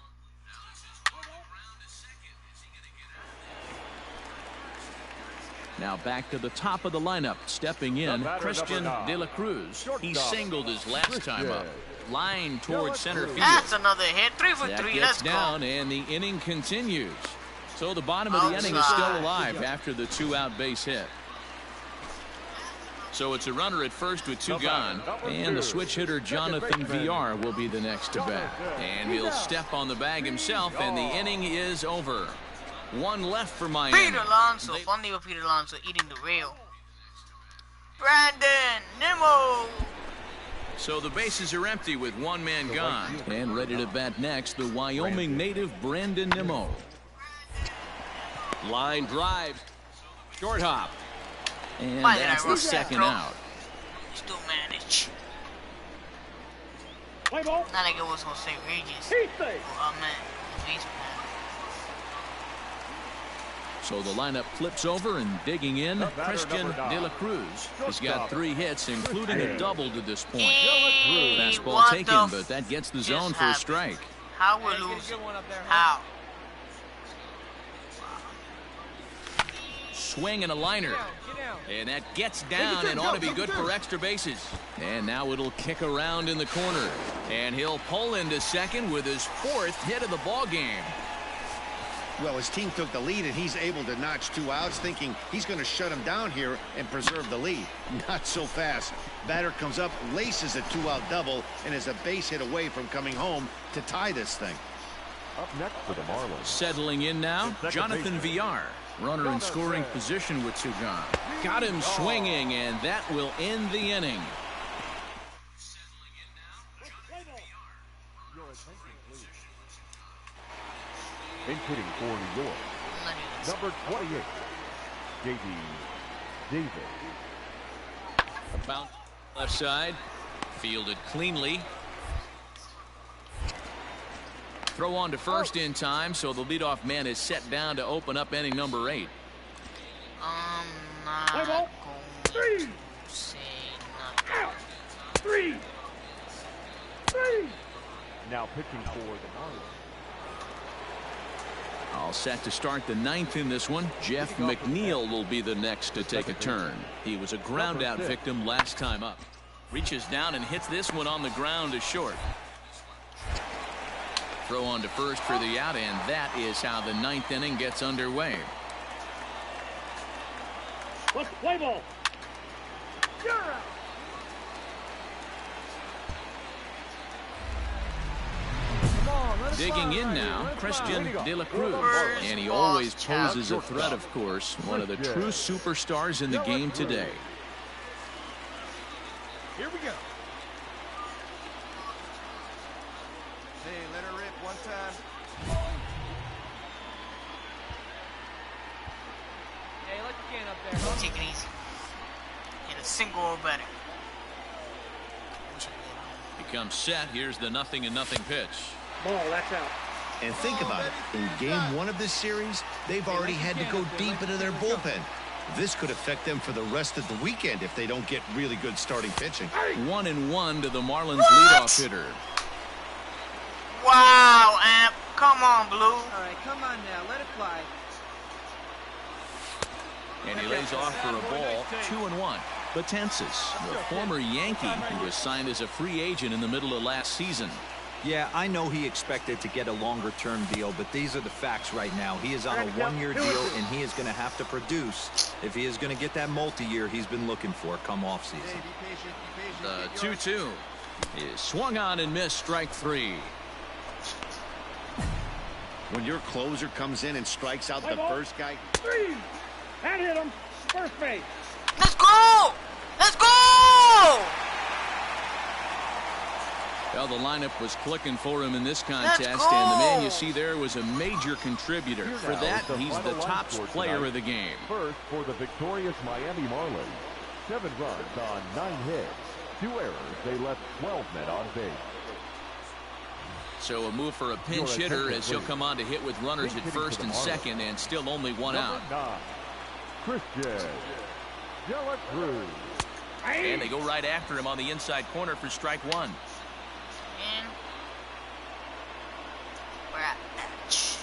Now back to the top of the lineup. Stepping in, Christian De La Cruz. He singled his last time up. Line towards center field. That's another hit. 3 for 3. That Let's gets go. down, and the inning continues. So the bottom of the inning is still alive after the 2-out base hit. So it's a runner at first with 2 gone, and the switch hitter Jonathan Villar will be the next to bat. And he'll step on the bag himself, and the inning is over. 1 left for Miami. Peter Alonso. Funny with Peter Alonso eating the rail. Brandon Nimmo. So the bases are empty with 1 man gone. And ready to bat next, the Wyoming native Brandon Nimmo. Line drive. Short hop. And that's the second out. Still manage. Play ball. Not like it was gonna say Regis. Oh man, baseball. So the lineup flips over, and digging in, Christian De La Cruz. He's got 3 hits, including a double to this point. Fastball taken, but that gets the zone for a strike. How we're losing? How? Swing and a liner. And that gets down and ought to be good for extra bases. And now it'll kick around in the corner. And he'll pull into second with his 4th hit of the ball game. Well, his team took the lead, and he's able to notch 2 outs, thinking he's going to shut him down here and preserve the lead. Not so fast. Batter comes up, laces a 2-out double, and is a base hit away from coming home to tie this thing. Up next for the Marlins. Settling in now, Jonathan Villar. Runner in scoring position with two gone. Got him swinging, and that will end the inning. In hitting for New York, number 28, J.D. Davis. Bounce left side, fielded cleanly. Throw on to first in time, so the leadoff man is set down to open up inning number 8. I'm not going to say nothing. 3. Now pitching for the Marlins. All set to start the 9th in this one. Jeff McNeil will be the next to take a turn. He was a ground out victim last time up. Reaches down and hits this one on the ground to short. Throw on to first for the out, and that is how the 9th inning gets underway. Let's play ball. You're out. Digging in now, Christian De La Cruz. And he always poses a threat, of course. One of the true superstars in the game today. Here we go. Hey, let her rip one time. Hey, let the can up there. Take it easy. Hit a single or better. Becomes set. Here's the 0-0 pitch. Ball, that's out. And think about it. In game 1 of this series, they've already had to go deep into their bullpen. This could affect them for the rest of the weekend if they don't get really good starting pitching. 1-1 to the Marlins leadoff hitter. Wow, Amp. Come on, Blue. All right, come on now. Let it fly. And he lays off for a ball. 2-1. Betances, the former Yankee who was signed as a free agent in the middle of last season. Yeah, I know he expected to get a longer-term deal, but these are the facts right now. He is on a one-year deal, and he is going to have to produce if he is going to get that multi-year he's been looking for come off-season. The 2-2 is swung on and missed, strike 3. When your closer comes in and strikes out the first guy. 3. And hit him. First base. Let's go! Let's go! Well, the lineup was clicking for him in this contest, and the man you see there was a major contributor. For that, he's the top player of the game. First for the victorious Miami Marlins. 7 runs on 9 hits. 2 errors. They left 12 men on base. So a move for a pinch hitter as he'll come on to hit with runners at first and second, and still only 1 out. 9, Christian De La Cruz. And they go right after him on the inside corner for strike 1. And we're at pitch.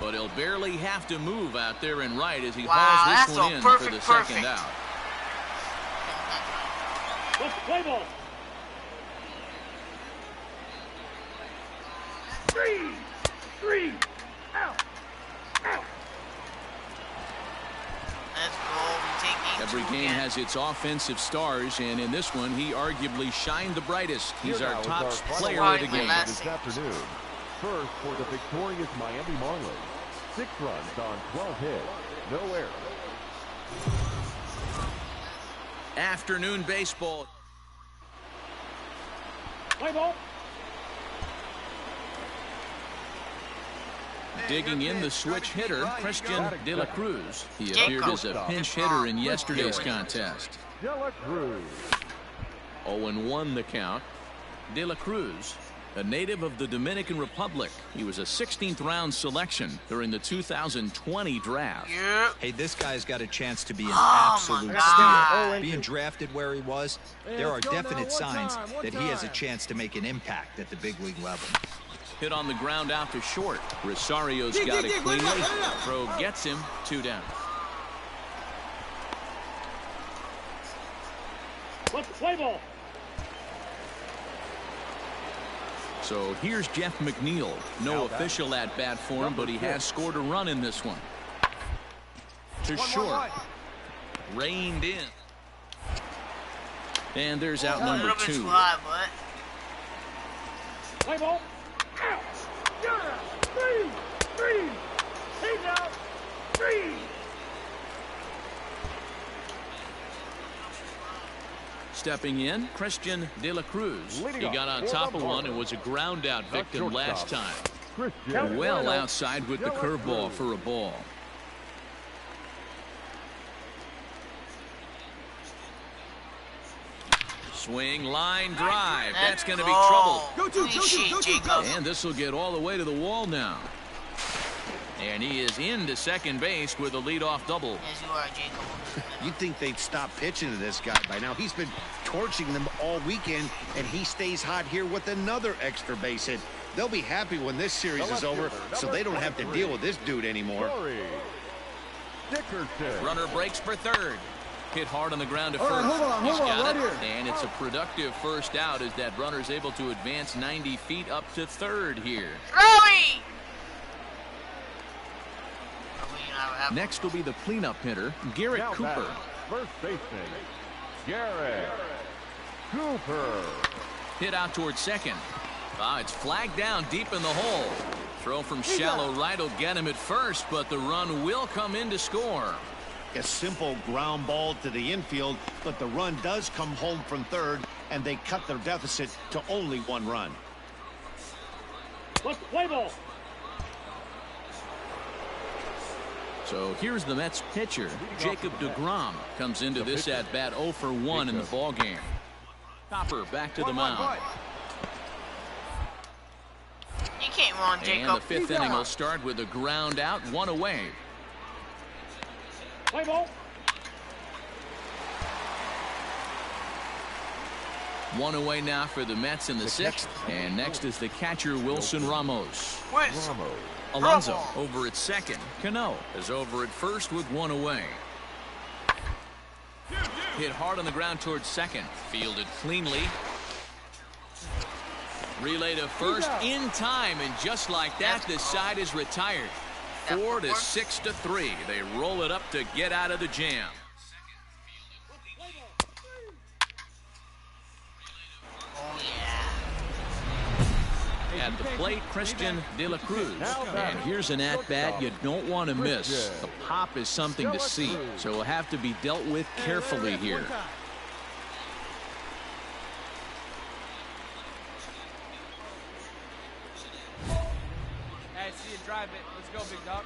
But he'll barely have to move out there and right as he hauls this one in for the second out. Let's play ball. 3. Out. Let's go. Every game has its offensive stars, and in this one, he arguably shined the brightest. He's our top player of the game. This afternoon, first for the victorious Miami Marlins. 6 runs on 12 hits, no errors. Afternoon baseball. Play ball. Digging in the switch hitter, Christian De La Cruz. He appeared as a pinch hitter in yesterday's contest. De La Cruz. 0-1 the count. De La Cruz, a native of the Dominican Republic. He was a 16th round selection during the 2020 draft. Hey, this guy's got a chance to be an absolute steal. Being drafted where he was, there are definite signs that he has a chance to make an impact at the big league level. Hit on the ground out to short. Rosario's got it cleanly. Throw gets him. 2 down. Let's play ball. So here's Jeff McNeil. No official at bat for him, but he has scored a run in this one. To short. Reined in. And there's out number 2. Play ball. Out. You're out. Three. He's out. 3. Stepping in, Christian De La Cruz. He got on top of one and was a ground out victim last time. Well outside with the curveball for a ball. Swing, line, drive. That's going to be trouble. And this will get all the way to the wall now. And he is into second base with a leadoff double. As you are, Jacob. You'd think they'd stop pitching to this guy by now. He's been torching them all weekend, and he stays hot here with another extra base hit. They'll be happy when this series is over, so they don't have to deal with this dude anymore. Runner breaks for third. Hit hard on the ground to first. He's got it, and it's a productive first out as that runner's able to advance 90 feet up to third here. Rowie! Next will be the cleanup hitter, Garrett Cooper. First baseman, Garrett Cooper. Hit out towards second. It's flagged down deep in the hole. Throw from shallow right will get him at first, but the run will come in to score. A simple ground ball to the infield, but the run does come home from third, and they cut their deficit to only 1 run. Let's play ball. So here's the Mets pitcher, Jacob deGrom, comes into this at-bat 0 for 1 in the ballgame. Copper back to the mound. You can't run, Jacob. And the 5th inning will start with a ground out, 1 away. Play ball. 1 away now for the Mets in the 6th. And next is the catcher, Wilson Ramos. Alonso over at second. Cano is over at first with 1 away. Hit hard on the ground towards second. Fielded cleanly. Relay to first in time, and just like that, this side is retired. 4 to 6 to 3. They roll it up to get out of the jam. At the plate, Christian De La Cruz. And here's an at-bat you don't want to miss. The pop is something to see, so will have to be dealt with carefully here. Hey, see you drive it. Let's go, big dog.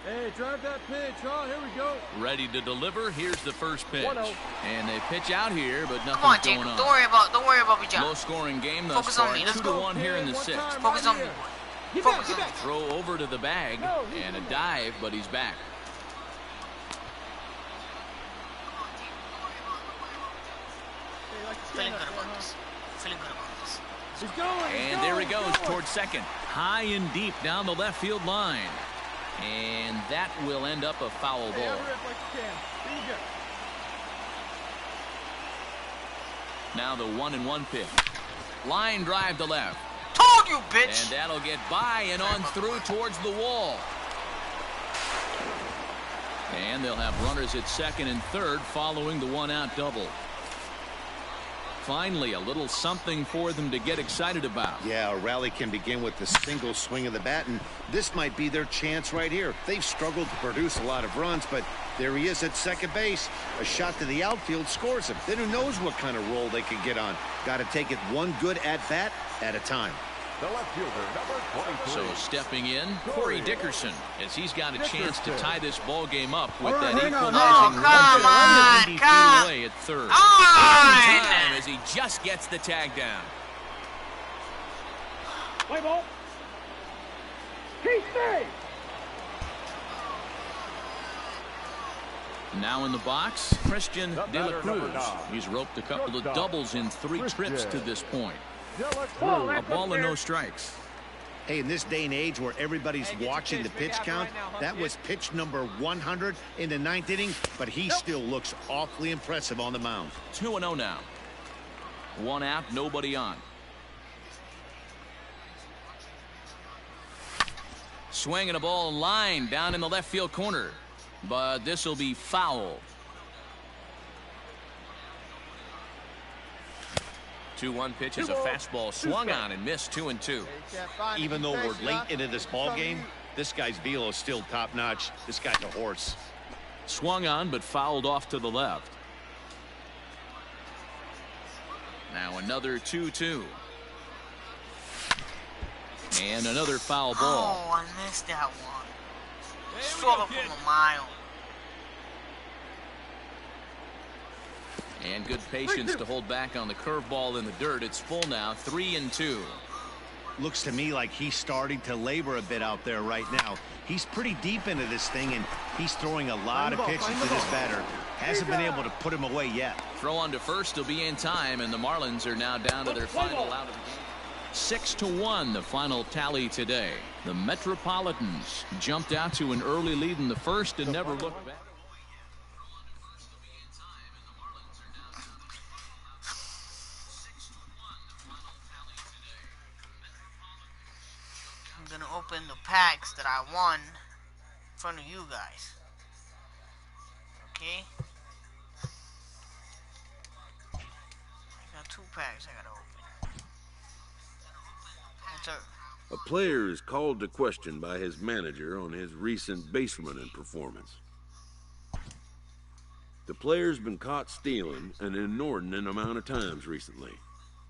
Hey, drive that pitch. Oh, here we go. Ready to deliver. Here's the first pitch. And they pitch out here, but nothing's Come on, Jacob. going on. Don't worry about me, John. Low-scoring game thus Focus far. on me. Let's 2-1 here in the 6th. Focus on me, boy. Focus on me. Throw over to the bag and a dive, but he's back. Feeling good about this. Feeling good about this. He's going. And there he goes towards second. High and deep down the left field line. And that will end up a foul ball. Now the 1-1 pitch. Line drive to left. Told you, bitch. And that'll get by and on through towards the wall. And they'll have runners at second and third following the 1-out double. Finally, a little something for them to get excited about. Yeah, a rally can begin with the single swing of the bat, and this might be their chance right here. They've struggled to produce a lot of runs, but there he is at second base. A shot to the outfield scores him. Then who knows what kind of roll they could get on. Got to take it one good at-bat at a time. The left fielder, number 23. So stepping in, Corey Dickerson, as he's got a chance to tie this ball game up with that equalizing run 80 feet away at third. In time as he just gets the tag down. Play ball. Keep safe. Now in the box, Christian De La Cruz. He's roped a couple of doubles in 3 trips to this point. A ball and no strikes. Hey, in this day and age where everybody's watching the pitch count, that was pitch number 100 in the 9th inning, but he still looks awfully impressive on the mound. 2-0 now. 1 out, nobody on. Swinging a ball line down in the left field corner, but this will be foul. 2-1 pitch is a fastball swung on and missed 2-2. Even though we're late into this ball game, this guy's velo is still top notch. This guy's a horse. Swung on but fouled off to the left. Now another 2-2. And another foul ball. Oh, I missed that one. Sort of from a mile. And good patience to hold back on the curveball in the dirt. It's full now, 3-2. Looks to me like he's starting to labor a bit out there right now. He's pretty deep into this thing, and he's throwing a lot of pitches to this batter. Hasn't been able to put him away yet. Throw on to first will be in time, and the Marlins are now down to their final out of the game. 6-1, the final tally today. The Metropolitans jumped out to an early lead in the first and never looked back. I'm gonna open the packs that I won in front of you guys. Okay? I got 2 packs I gotta open. A player is called to question by his manager on his recent baseman performance. The player's been caught stealing an inordinate amount of times recently.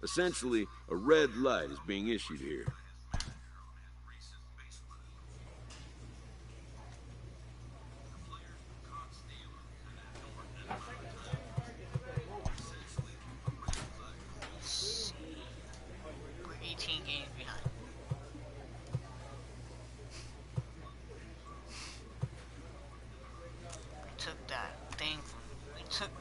Essentially, a red light is being issued here. We're 18 games behind. We took that thing from, we took